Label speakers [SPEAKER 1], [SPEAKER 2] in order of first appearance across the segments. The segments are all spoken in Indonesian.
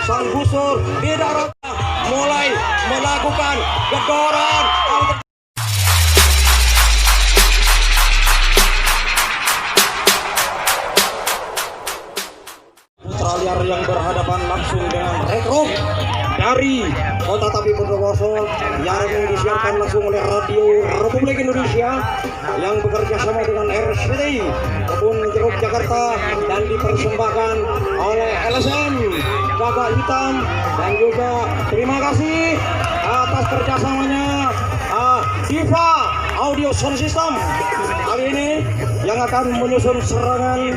[SPEAKER 1] sang busur tidak rata mulai melakukan gedoran. Putra liar yang berhadapan langsung dengan rekrut dari Kota Tapi Bondowoso yang disiarkan langsung oleh Radio Republik Indonesia yang bekerja sama dengan RCTI Kebun Jeruk Jakarta dan dipersembahkan oleh LSM Gagak Hitam, dan juga terima kasih atas kerjasamanya Diva Audio Sound System kali ini yang akan menyusun serangan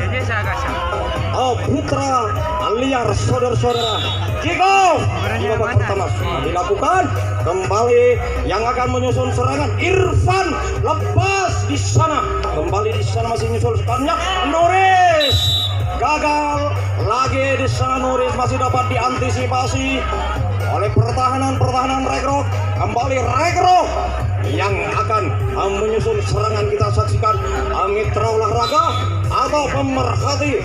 [SPEAKER 1] putra liar saudara-saudara. Kick off di babak pertama sudah dilakukan. Kembali yang akan menyusun serangan Irfan, lepas di sana. Kembali di sana masih menyusun serangannya Nuris. Gagal lagi di sana. Nuris masih dapat diantisipasi oleh pertahanan Rekrok. Kembali Rekrok yang akan menyusun serangan. Kita saksikan mitra olahraga atau pemerhati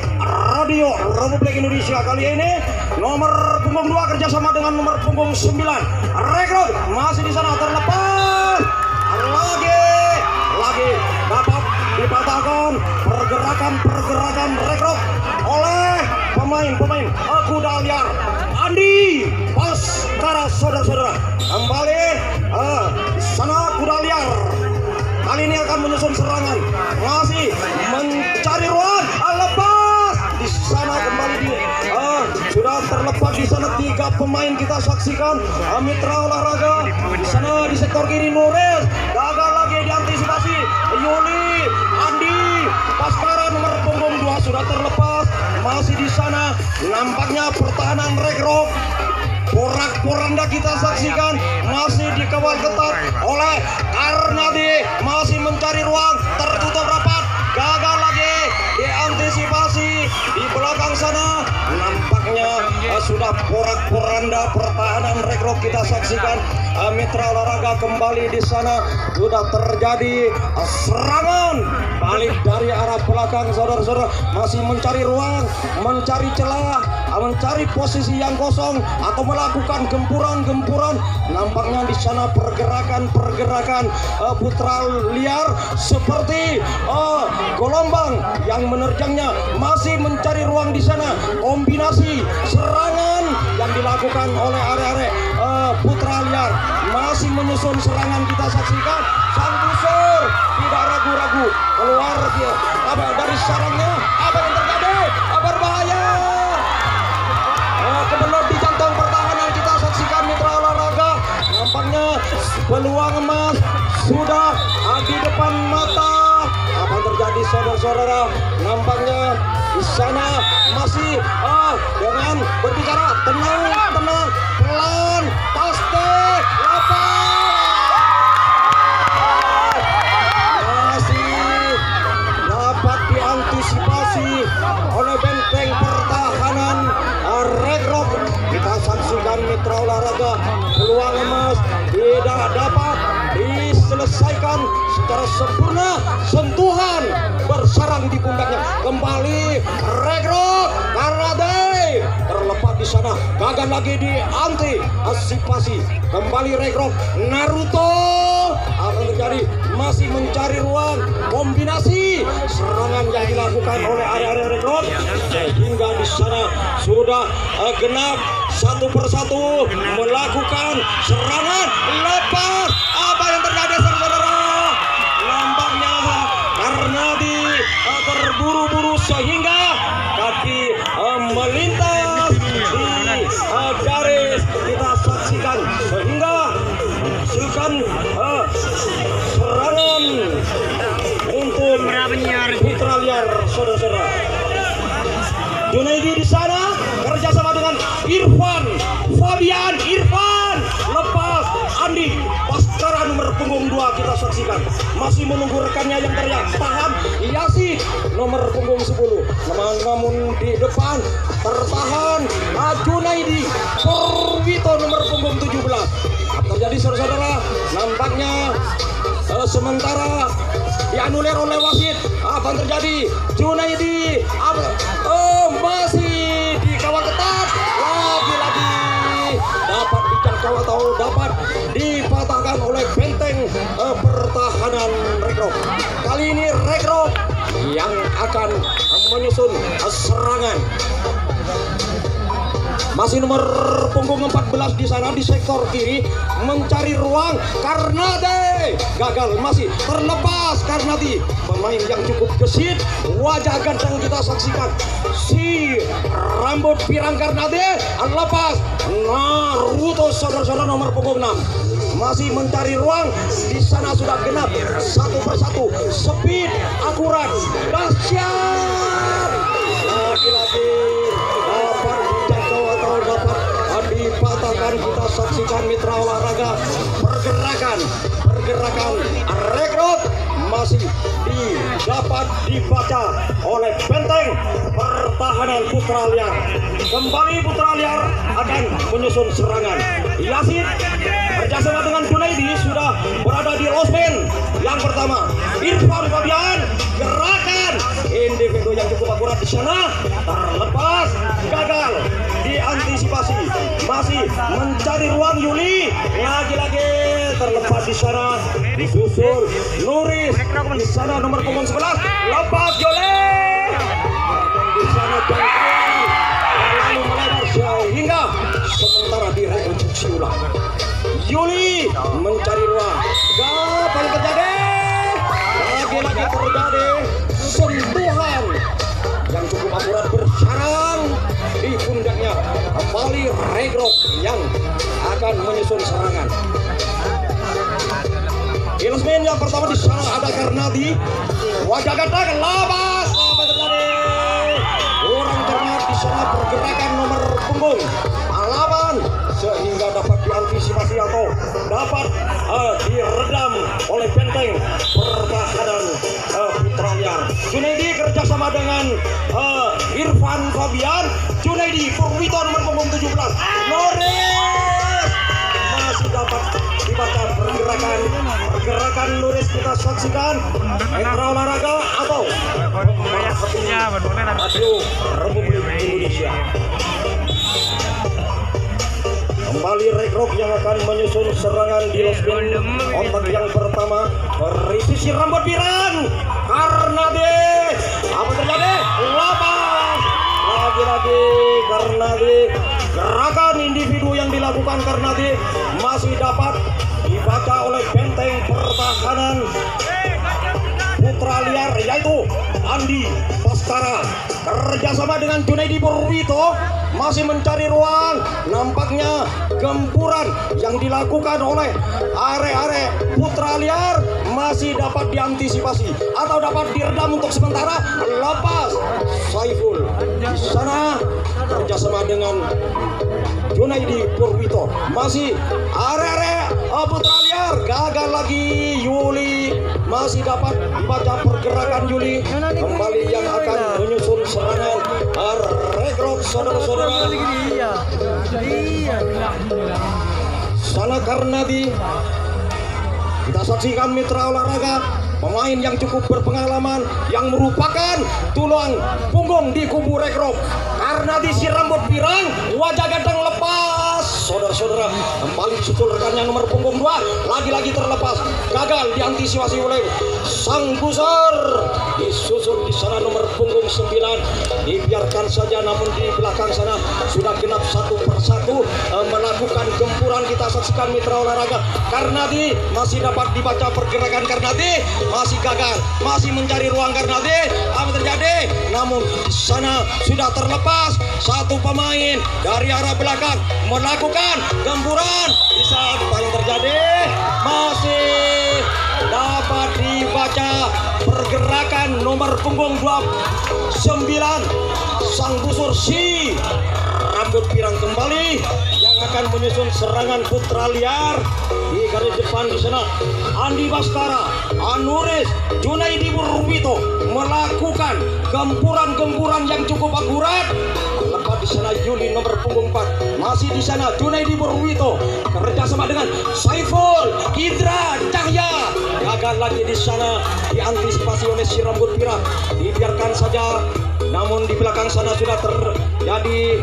[SPEAKER 1] Radio Republik Indonesia kali ini. Nomor punggung 2 kerjasama dengan nomor punggung 9 Rekrut masih di sana terlepas. Lagi dapat dipatahkan pergerakan Rekrut oleh pemain kuda liar Andi Baskara, saudara-saudara. Kembali sana kuda liar kali ini akan menyusun serangan, masih mencari ruang, lepas di sana. Kembali sudah terlepas di sana 3 pemain. Kita saksikan mitra olahraga di sana di sektor kiri Nuris, gagal lagi diantisipasi Yuli. Andi Baskara nomor punggung 2 sudah terlepas, masih di sana. Nampaknya pertahanan Rekrok porak-poranda kita saksikan masih dikawal ketat oleh Arnadi, masih mencari ruang, tertutup rapat, gagal lagi diantisipasi di belakang sana. Nampaknya sudah porak-poranda pertahanan Rekrok. Kita saksikan mitra olahraga kembali di sana sudah terjadi serangan balik dari arah belakang, saudara-saudara. Masih mencari ruang, mencari celah, mencari posisi yang kosong atau melakukan gempuran. Nampaknya di sana pergerakan putra liar seperti gelombang yang menerjangnya, masih mencari ruang di sana. Kombinasi serangan yang dilakukan oleh arek-arek putra liar masih menyusun serangan. Kita saksikan sang busur tidak ragu-ragu keluar dia dari sarangnya. Apa yang terjadi? Berbahaya. Kebenar di jantung pertahanan. Kita saksikan mitra olahraga. Nampaknya peluang emas sudah di depan mata. Apa yang terjadi, saudara-saudara? Nampaknya di sana masih dengan berbicara tenang, pelan, pasti, masih dapat diantisipasi oleh benteng pertahanan Rekrok. Kita saksikan mitra olahraga, peluang emas tidak dapat diselesaikan secara sempurna. Sentuhan bersarang di pundaknya. Kembali Rekrok karena terlepas di sana, gagal lagi diantisipasi. Kembali Rekrok Naruto. Apa yang terjadi? Masih mencari ruang, kombinasi serangan yang dilakukan oleh area Rekrok sehingga di sana sudah genap satu persatu melakukan serangan. Lepas. Apa yang terjadi, saudara? Nampaknya karena terburu-buru sehingga kaki melintas di garis. Kita saksikan sehingga menghasilkan serangan untuk putra liar, saudara-saudara. Junaidi di sana kerjasama dengan Irfan, lepas Andi Baskara nomor punggung 2. Kita saksikan masih menunggu rekannya yang teriak tahan. Yasin nomor punggung 10, namun di depan tertahan Junaidi Purwito nomor punggung 17. Terjadi, saudara-saudara, nampaknya sementara dianulir oleh wasit. Apa yang terjadi? Junaidi masih dikawal ketat, lagi atau dapat dipatahkan oleh benteng pertahanan Rekrop. Kali ini Rekrop yang akan menyusun serangan. Masih nomor punggung 14 di sana di sektor kiri mencari ruang. Karnade gagal, masih terlepas Karnadi, pemain yang cukup gesit, wajah ganteng kita saksikan. Si rambut pirang Karnade lepas. Naruto saudara-saudara nomor punggung 6 masih mencari ruang. Di sana sudah genap satu persatu, speed akurat, dahsyat. Lagi-lagi dapat dijangkau atau dapat dipatahkan. Kita saksikan mitra olahraga pergerakan Rekrut masih dapat dibaca oleh benteng pertahanan Putra Liar. Kembali Putra Liar akan menyusun serangan. Yasin kerjasama dengan Junaidi sudah berada di losmen yang pertama. Irfan Fabian, gerakan individu yang cukup akurat di sana, terlepas, gagal diantisipasi. Masih mencari ruang Yuli, lagi-lagi terlepas di sana, disusul Nuris di sana nomor punggung 11, lepas Yuli di sana jangkauan lalu melebar sehingga sementara direkonstruksi ulang. Yuli mencari ruang, apa yang terjadi? Lagi-lagi terjadi sentuhan yang cukup akurat bersarang di pundaknya. Kembali Rekrut yang akan menyusun serangan. Ilsmin yang pertama di sana ada Karnadi, wajah ganteng, labas, apa terjadi? Kurang cermat di sana pergerakan nomor punggung 8 sehingga dapat diantisipasi atau dapat diredam oleh benteng pertahanan Putra Liar. Junaidi kerjasama dengan Irfan Fabian, Junaidi Purwito nomor punggung 17, Nuris masih dapat dibaca pergerakan Nuris. Kita saksikan mitra olahraga atau Radio Republik Indonesia. Kembali Rekrut yang akan menyusun serangan di losmen. Otak yang pertama berisisi rambut pirang Karnade, apa terjadi? Lepas lagi-lagi Karnade. Gerakan individu yang dilakukan Karnade masih dapat dibaca oleh benteng pertahanan Putra Liar, yaitu Andi Baskara kerjasama dengan Junaidi Purwito masih mencari ruang. Nampaknya gempuran yang dilakukan oleh are-are Putra Liar masih dapat diantisipasi atau dapat diredam untuk sementara. Lepas Saiful di sana kerjasama dengan Junaidi Purwito, masih are-are Putra Liar, gagal lagi. Yuli masih dapat dibaca pergerakan Yuli. Kembali yang akan menyusun serangan Rekrut saudara-saudara. Sana Karnadi. Kita saksikan mitra olahraga, pemain yang cukup berpengalaman yang merupakan tulang punggung di kubu Rekrut. Karnadi si rambut pirang, wajah ganteng, lepas. Saudara-saudara, kembali disusul rekannya nomor punggung 2, lagi-lagi terlepas, gagal diantisipasi oleh sang pusar. Disusul di sana nomor punggung 9, dibiarkan saja, namun di belakang sana sudah genap satu persatu melakukan gempuran. Kita saksikan mitra olahraga, Karnadi masih dapat dibaca pergerakan Karnadi, masih gagal, masih mencari ruang Karnadi, apa terjadi? Namun di sana sudah terlepas satu pemain dari arah belakang melakukan gempuran. Di saat apa yang terjadi? Masih dapat dibaca pergerakan nomor punggung 29, sang busur si rambut pirang kembali yang akan menyusun serangan Putra Liar. Di garis depan di sana Andi Baskara, Nuris, Junaidi Purwito melakukan gempuran-gempuran yang cukup akurat. Lepas di sana Yuli nomor punggung 4, masih di sana Junaidi Purwito kerjasama dengan Saiful Indra Cahya, gagal lagi di sana diantisipasi oleh si rambut pirang, dibiarkan saja. Namun di belakang sana sudah terjadi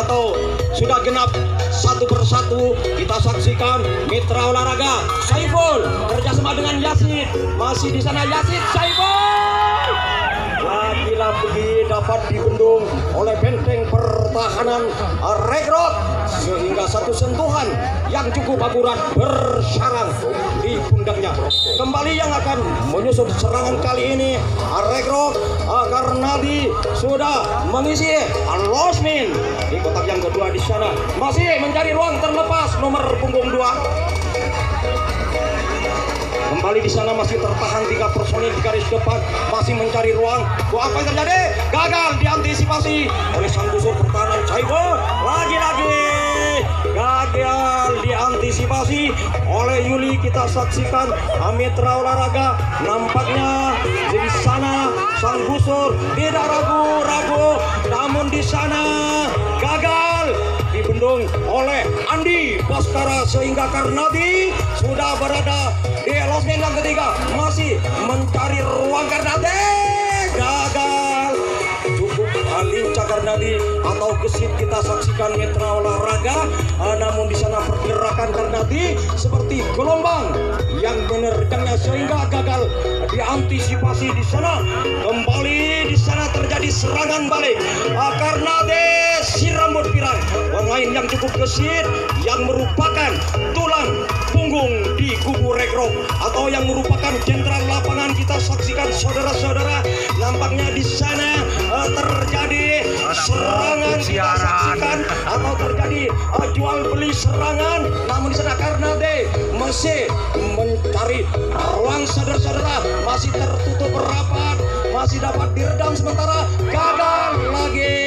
[SPEAKER 1] atau sudah genap satu persatu. Kita saksikan mitra olahraga Saiful kerjasama dengan Yasid. Masih di sana Yasid, Saiful lagi-lagi dapat dibendung oleh benteng pertahanan Regrok, sehingga satu sentuhan yang cukup akurat bersarang di pundaknya. Kembali yang akan menyusun serangan kali ini Regrok, karena sudah mengisi Losmin di kotak yang kedua. Di sana masih mencari ruang terlepas nomor punggung 2. Kembali di sana masih tertahan 3 personil di garis depan, masih mencari ruang. Apa yang terjadi? Gagal diantisipasi oleh sang busur pertahanan Saiful. Lagi-lagi gagal diantisipasi oleh Yuli. Kita saksikan mitra olahraga nampaknya di sana sang busur tidak ragu-ragu, namun di sana gagal dibendung oleh Andi Baskara, sehingga Karnadi sudah berada di losmen yang ketiga, masih mencari ruang. Karnadi gagal, cukup lincah Karnadi atau gesit. Kita saksikan mitra olahraga, namun di sana pergerakan Karnadi seperti gelombang yang menerjangnya, sehingga gagal diantisipasi di sana. Kembali di sana terjadi serangan balik Karnadi si rambut pirang, pemain yang cukup gesit, yang merupakan tulang punggung di kubu Regrok atau yang merupakan jenderal lapangan. Kita saksikan saudara-saudara, nampaknya di sana terjadi serangan. Kita saksikan atau terjadi jual beli serangan, namun di sana Karnadi masih mencari ruang. Saudara-saudara, masih tertutup rapat, masih dapat diredam sementara. Gagal lagi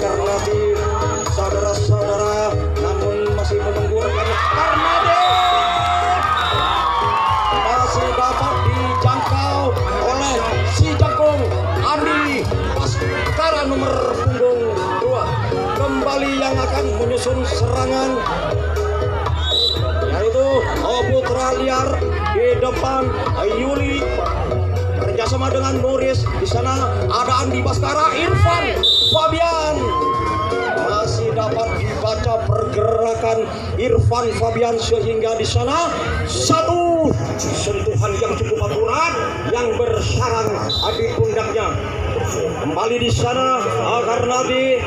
[SPEAKER 1] Karnadi, saudara-saudara, namun masih menunggu Karnadi masih dapat dijangkau oleh si Jakung Andi Baskara nomor punggung 2. Kembali yang akan menyusun serangan yaitu Putra Liar di depan Yuli kerjasama dengan Nuris. Di sana ada Andi Baskara, Irfan Fabian. Masih dapat dibaca pergerakan Irfan Fabian, sehingga di sana satu sentuhan yang cukup akurat yang bersarang di pundaknya. Kembali di sana Karnadi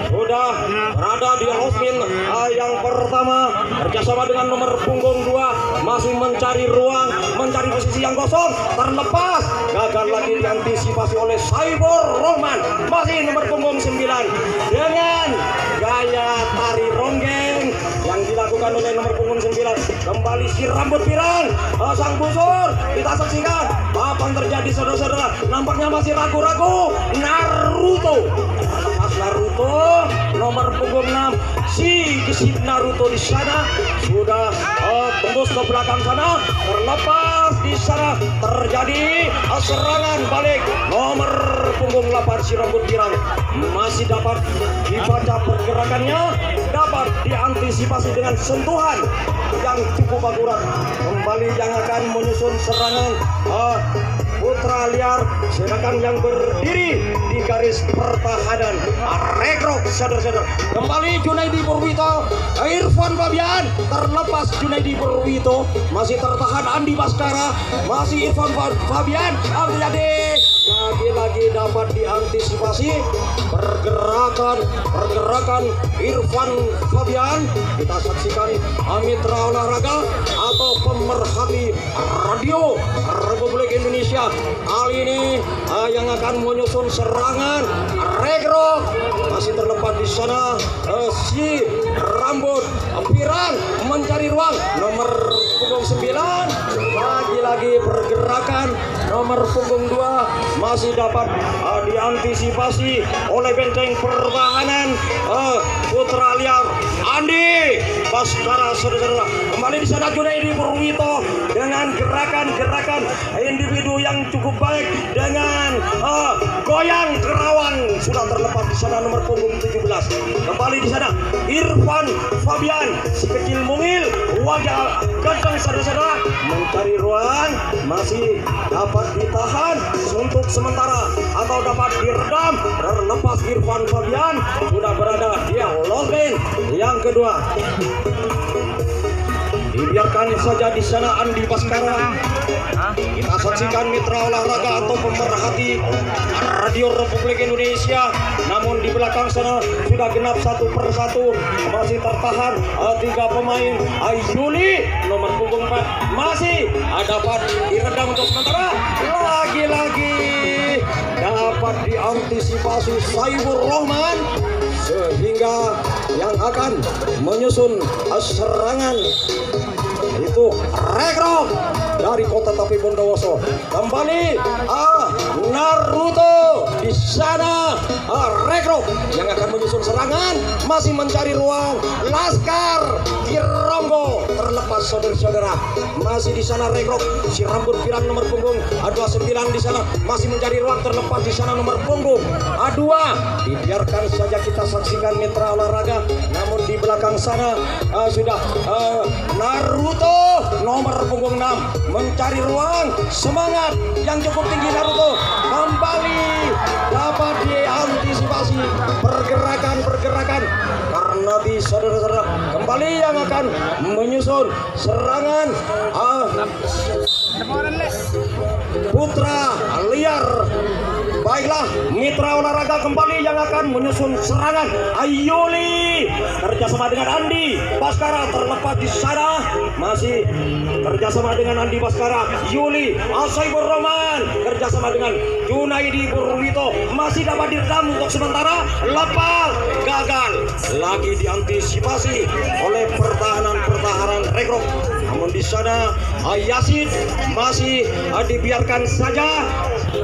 [SPEAKER 1] sudah berada di losmen yang pertama kerjasama dengan nomor punggung 2, masih mencari ruang, mencari posisi yang kosong, terlepas. Gagal lagi diantisipasi oleh Saiful Rohman, masih nomor punggung 9 dengan gaya tari ronggeng yang dilakukan oleh nomor punggung 9. Kembali si rambut pirang sang busur. Kita saksikan apa yang terjadi, saudara-saudara. Nampaknya masih ragu-ragu Naruto. Naruto nomor punggung 6, si gesit Naruto di sana sudah tembus ke belakang sana, terlepas. Di sana terjadi serangan balik nomor punggung 8, si rambut pirang. Masih dapat dibaca pergerakannya, dapat diantisipasi dengan sentuhan yang cukup akurat. Kembali yang akan menyusun serangan Putra Liar, sedangkan yang berdiri di garis pertahanan Regrok, saudara-saudara. Kembali Junaidi Purwito, Irfan Fabian, terlepas Junaidi Purwito, masih tertahan Andi Baskara, masih Irfan Fabian. Jadi lagi-lagi dapat diantisipasi pergerakan Irfan Fabian. Kita saksikan mitra olahraga atau pemerhati radio Republik Indonesia kali ini yang akan menyusun serangan Regrok. Masih terlepas di sana si rambut pirang mencari ruang nomor punggung 9. Lagi-lagi pergerakan nomor punggung 2 masih dapat diantisipasi oleh benteng pertahanan Putra Liar Andi Baskara, saudara-saudara. Kembali di sana Junaidi Purwito dengan gerakan-gerakan individu yang cukup baik dengan goyang kerawang. Sudah terlepas di sana nomor punggung 17. Kembali di sana Irfan Fabian, si kecil mungil wajah ganteng saudara-saudara mencari ruang, masih dapat ditahan untuk sementara atau dapat diredam. Terlepas Irfan Fabian sudah berada di long lane yang kedua. Dibiarkan saja di sana Andi Baskara. Kita saksikan mitra olahraga atau pemerhati Radio Republik Indonesia. Namun di belakang sana sudah genap satu persatu, masih tertahan tiga pemain. Yuli nomor punggung 4 masih dapat diredam untuk sementara. Lagi-lagi dapat diantisipasi Saibur Rahman sehingga yang akan menyusun serangan itu Rekrok dari Kota Tapi Bondowoso. Kembali Naruto di sana. Rekrok yang akan menyusun serangan, masih mencari ruang. Laskar Kironggo terlepas saudara-saudara, masih di sana Rekrok. Si rambut pirang nomor punggung 29 di sana masih mencari ruang, terlepas di sana nomor punggung 2. Dibiarkan saja kita saksikan mitra olahraga. Namun di belakang sana sudah Naruto nomor punggung 6 mencari ruang. Semangat yang cukup tinggi Naruto. Kembali dapat diantisipasi pergerakan karena di saudara-saudara kembali yang akan menyusun serangan Putra Liar. Baiklah, mitra olahraga kembali yang akan menyusun serangan. Yuli kerjasama dengan Andi Baskara, terlepas di sana masih kerjasama dengan Andi Baskara. Yuli Saibur Rahman kerjasama dengan Junaidi Purwito masih dapat diredam untuk sementara. Lepas, gagal lagi diantisipasi oleh pertahanan Rekrok. Namun di sana Yasin masih dibiarkan saja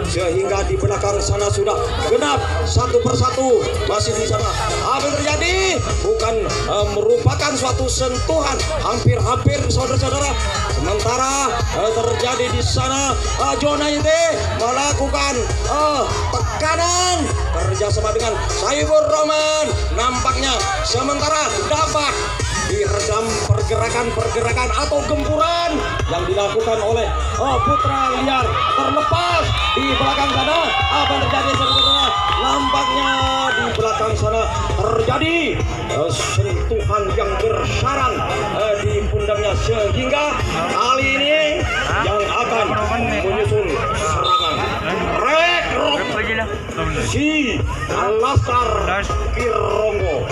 [SPEAKER 1] sehingga di belakang sana sudah genap satu persatu. Masih di sana apa yang terjadi bukan merupakan suatu sentuhan, hampir saudara-saudara. Sementara terjadi di sana Jonaide melakukan tekanan kerjasama dengan Saibur Rahman. Nampaknya sementara dapat diredam pergerakan atau gempuran yang dilakukan oleh Putra Liar. Terlepas di belakang sana apa yang terjadi saudara? Nampaknya di belakang sana terjadi sentuhan yang bersarang di pundaknya sehingga kali ini yang akan menyusun serangan Rekrok si Laskar Kironggo.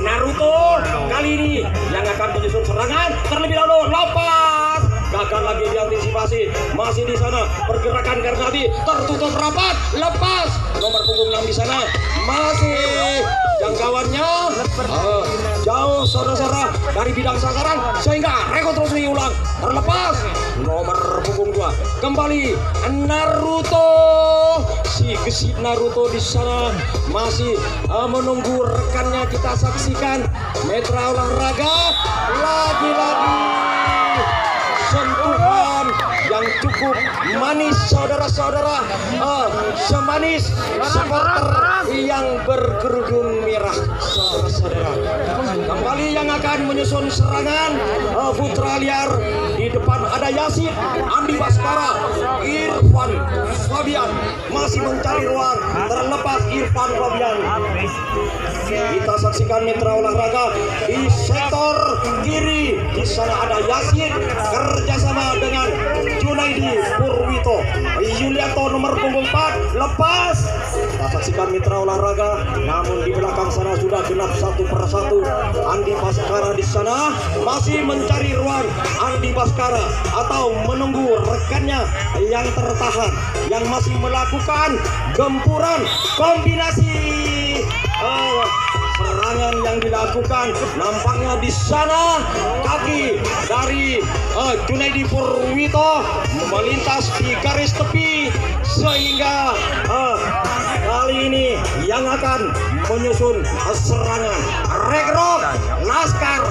[SPEAKER 1] Naruto kali ini yang akan menyusun serangan terlebih dahulu. Lepas, gagal lagi diantisipasi. Masih di sana pergerakan karena tertutup rapat. Lepas nomor punggung 6 di sana masih jangkauannya jauh saudara-saudara dari bidang sasaran sehingga rekonstruksi ulang. Terlepas nomor punggung 2 kembali Naruto. Si gesit Naruto di sana masih menunggu rekannya. Kita saksikan mitra olahraga lagi-lagi sentuhan yang cukup manis saudara-saudara, semanis supporter yang berkerudung merah saudara-saudara. Kembali yang akan menyusun serangan Putra Liar. Di depan ada Yasin, Andi Baskara, Irfan Fabian masih mencari ruang. Terlepas Irfan Fabian, kita saksikan mitra olahraga di sektor kiri. Di sana ada Yasin kerjasama dengan Junaidi Purwito. Yulianto nomor punggung 4 lepas. Kita saksikan mitra olahraga. Namun di belakang sana sudah genap satu persatu. Andi Baskara di sana masih mencari ruang. Andi Baskara atau menunggu rekannya yang tertahan, yang masih melakukan gempuran kombinasi serangan yang dilakukan. Nampaknya di sana kaki dari Junaidi Purwito melintas di garis tepi sehingga kali ini yang akan menyusun serangan Rekrok Laskar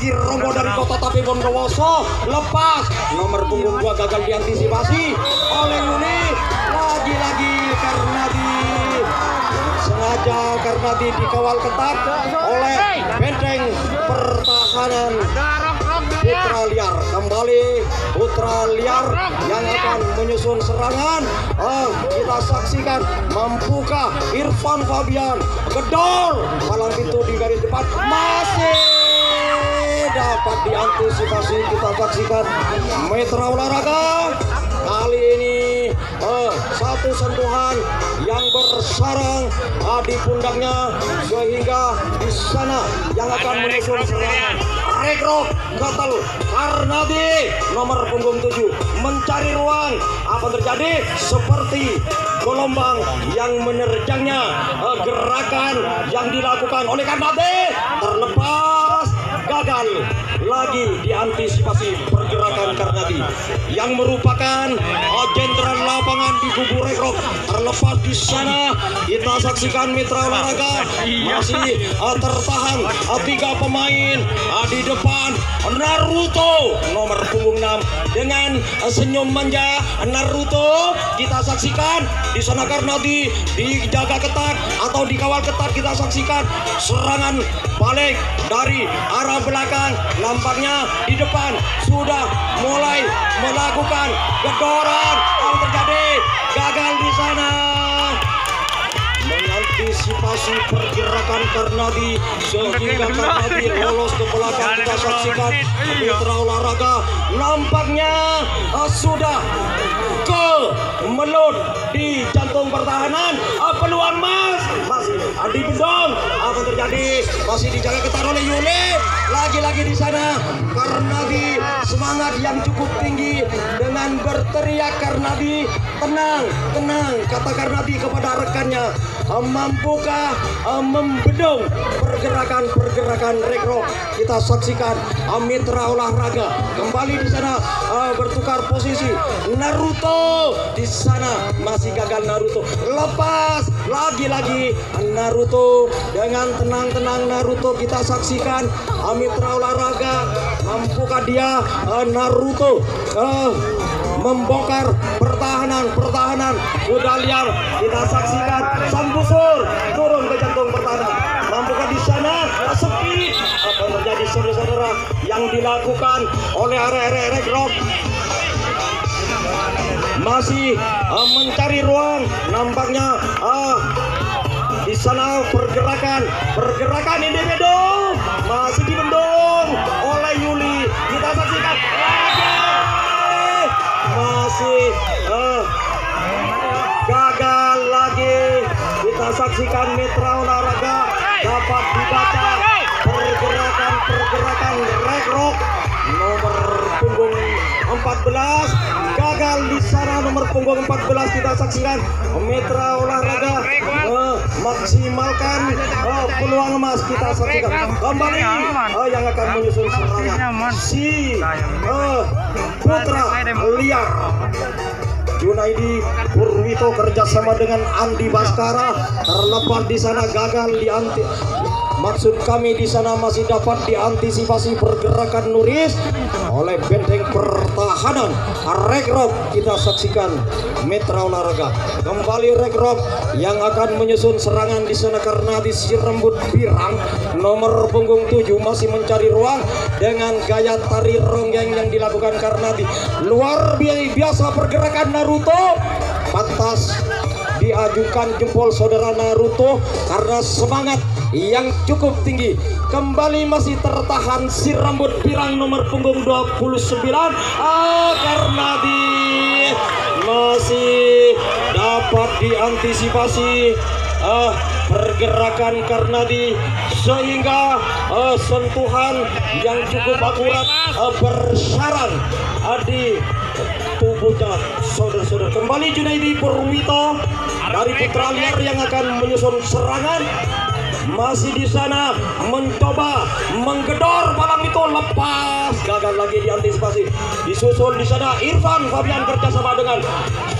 [SPEAKER 1] Kironggo dari Kota Tapi Bondowoso. Lepas nomor punggung 2 gagal diantisipasi oleh Yuli. Lagi-lagi karena dikawal ketat oleh benteng pertahanan Putra Liar. Kembali Putra Liar yang akan menyusun serangan. Kita saksikan, mampukah Irfan Fabian gedor palang pintu di garis depan, masih dapat diantisipasi. Kita saksikan Mitra Olahraga kali ini satu sentuhan yang bersarang di pundaknya, sehingga di sana yang akan menyusun serangan Rekrok Gatal Karnadi nomor punggung 7 mencari ruang. Apa terjadi? Seperti gelombang yang menerjangnya, gerakan yang dilakukan oleh Karnadi terlepas, gagal lagi diantisipasi pergerakan Karnadi yang merupakan jenderal lapangan di kubu Rekrok. Terlepas di sana kita saksikan Mitra Olahraga masih tertahan 3 pemain di depan. Naruto nomor punggung 6 dengan senyum manja. Naruto kita saksikan di sana Karnadi dijaga ketat atau dikawal ketat. Kita saksikan serangan balik dari arah belakang. Nampaknya di depan sudah mulai melakukan gedoran. Apa terjadi? Gagal di sana. Mengantisipasi pergerakan Karnadi sehingga Karnadi lolos ke belakang. Kita saksikan Mitra Olahraga nampaknya sudah ke melut di jantung pertahanan. Peluang Mas masih di bendong. Apa terjadi? Masih dijaga ketat oleh Yuli. Lagi-lagi di sana Karnadi semangat yang cukup tinggi dengan berteriak Karnadi, tenang, tenang, kata Karnadi kepada rekannya. Mampukah membendung pergerakan Rekrok? Kita saksikan Mitra Olahraga kembali di sana bertukar posisi. Naruto di sana masih gagal. Naruto lepas lagi-lagi. Naruto dengan tenang-tenang. Naruto kita saksikan Mitra Olahraga, mampukah dia Naruto membongkar pertahanan kuda liar. Kita saksikan sang busur turun ke jantung pertahanan. Mampukah di sana sepi? Apa yang terjadi saudara-saudara yang dilakukan oleh arek-arek Rekrok? Masih mencari ruang. Nampaknya di sana pergerakan individu masih dibendung oleh Yuli. Kita saksikan masih gagal lagi. Kita saksikan Mitra Olahraga dapat dibaca pergerakan Rekrok nomor punggung 14 gagal di sana. Nomor punggung 14 kita saksikan Mitra Olahraga maksimalkan peluang emas. Kita saksikan kembali yang akan menyusun serangan si Putra Liar. Junaidi Purwito kerjasama dengan Andi Baskara. Terlepas di sana gagal maksud kami di sana masih dapat diantisipasi pergerakan Nuris oleh benteng pertahanan Rekrok. Kita saksikan Mitra Olahraga kembali Rekrok yang akan menyusun serangan di sana karena di si rambut pirang nomor punggung 7 masih mencari ruang dengan gaya tari ronggeng yang dilakukan karena di luar biasa pergerakan Naruto. Pantas diajukan jempol saudara Naruto karena semangat yang cukup tinggi. Kembali masih tertahan si rambut pirang nomor punggung 29 karena masih dapat diantisipasi pergerakan karena sehingga sentuhan yang cukup akurat bersarang di tubuhnya saudara-saudara. Kembali Junaidi Purwito dari Putra Liar yang akan menyusun serangan. Masih di sana mencoba menggedor palang itu, lepas, gagal lagi diantisipasi. Disusul di sana Irfan Fabian kerjasama dengan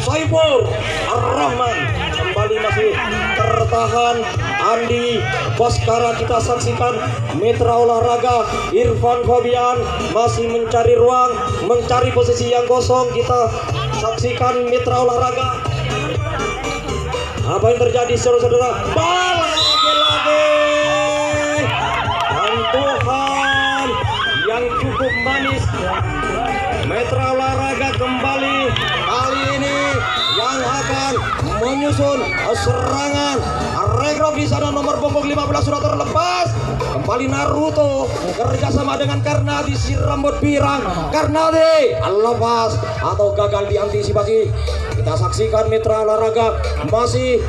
[SPEAKER 1] Saiful Ar-Rahman. Kembali masih tertahan Andi Baskara. Kita saksikan Mitra Olahraga Irfan Fabian masih mencari ruang, mencari posisi yang kosong. Kita saksikan Mitra Olahraga. Apa yang terjadi saudara-saudara? Lagi-lagi Tuhan yang cukup manis menyusun serangan. Regrok di sana nomor punggung 15 sudah terlepas. Kembali Naruto kerjasama dengan Karnadi si rambut pirang. Karnadi lepas atau gagal diantisipasi. Kita saksikan mitra olahraga masih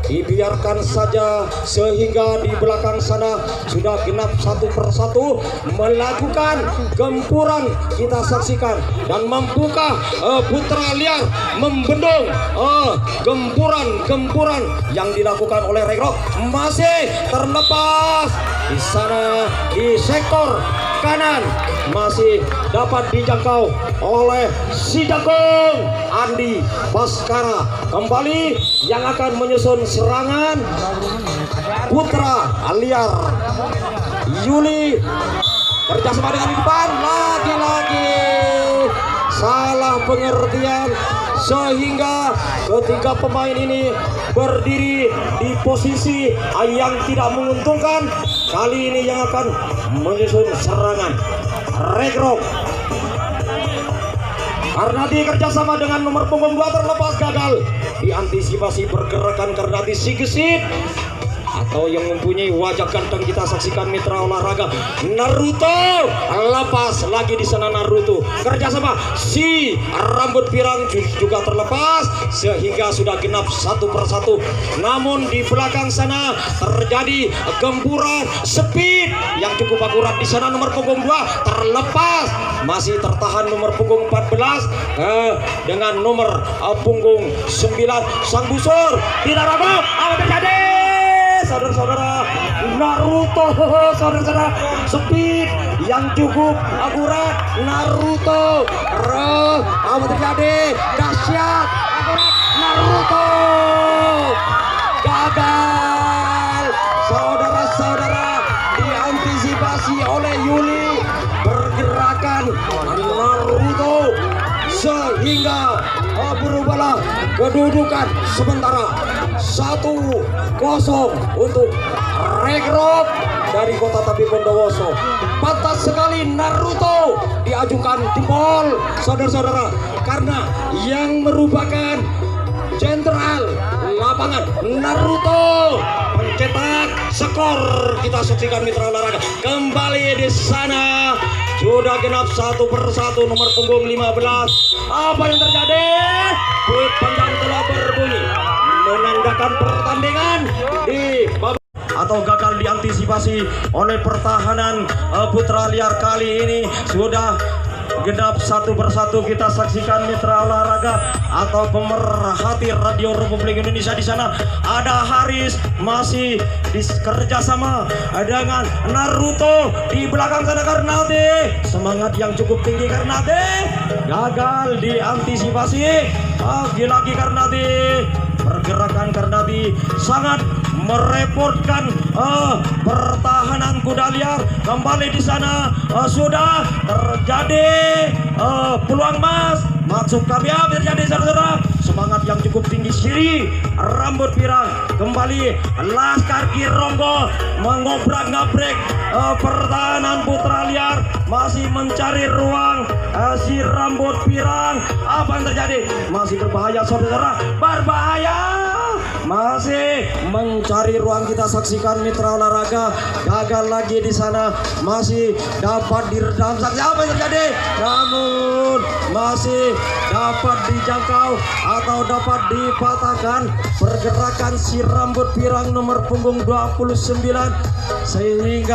[SPEAKER 1] dibiarkan saja sehingga di belakang sana sudah genap satu persatu melakukan gempuran. Kita saksikan dan membuka putra liar membendung gempuran yang dilakukan oleh Regrok masih terlepas di sana di sektor kanan masih dapat dijangkau oleh si jagung Andi Baskara. Kembali yang akan menyusun serangan putra liar Yuli kerjasama dengan depan. Lagi-lagi salah pengertian sehingga ketiga pemain ini berdiri di posisi yang tidak menguntungkan. Kali ini yang akan menyusun serangan Regrok karena kerjasama dengan nomor punggung 2 terlepas, gagal diantisipasi pergerakan karena si gesit atau yang mempunyai wajah ganteng. Kita saksikan mitra olahraga Naruto lepas lagi di sana. Naruto kerjasama si rambut pirang juga terlepas sehingga sudah genap satu persatu. Namun di belakang sana terjadi gempuran speed yang cukup akurat di sana. Nomor punggung 2 terlepas, masih tertahan nomor punggung 14 dengan nomor punggung 9 sang busur. Tidak ragu apa terjadi. Saudara-saudara, Naruto, saudara-saudara, speed yang cukup akurat. Naruto, apa terjadi? Dahsyat, akurat. Naruto gagal. Saudara-saudara, diantisipasi oleh Yuli pergerakan Naruto sehingga berubahlah kedudukan sementara 1-0 untuk Regrok dari Kota Tapi Bondowoso. Pantas sekali Naruto diajukan jempol, saudara-saudara, karena yang merupakan jenderal lapangan Naruto mencetak skor. Kita saksikan mitra olahraga kembali di sana. Sudah genap satu persatu nomor punggung 15. Apa yang terjadi? Put panjang telah berbunyi menandakan pertandingan di atau gagal diantisipasi oleh pertahanan putra liar. Kali ini sudah genap satu persatu. Kita saksikan mitra olahraga atau pemerhati Radio Republik Indonesia. Di sana ada Haris masih kerjasama dengan Naruto. Di belakang sana Karnade, semangat yang cukup tinggi Karnade, gagal diantisipasi. Lagi-lagi Karnade, pergerakan Karnade sangat merepotkan pertahanan kuda liar. Kembali di sana sudah terjadi peluang emas. Maksud kami apa terjadi, saudara? Semangat yang cukup tinggi Siri rambut pirang. Kembali Laskar Kironggo mengobrak-ngabrik pertahanan putra liar, masih mencari ruang si rambut pirang. Apa yang terjadi? Masih berbahaya, saudara, berbahaya. Masih mencari ruang. Kita saksikan mitra olahraga, gagal lagi di sana, masih dapat diredam. Saksi apa yang terjadi? Namun masih dapat dijangkau atau dapat dipatahkan pergerakan si rambut pirang nomor punggung 29 sehingga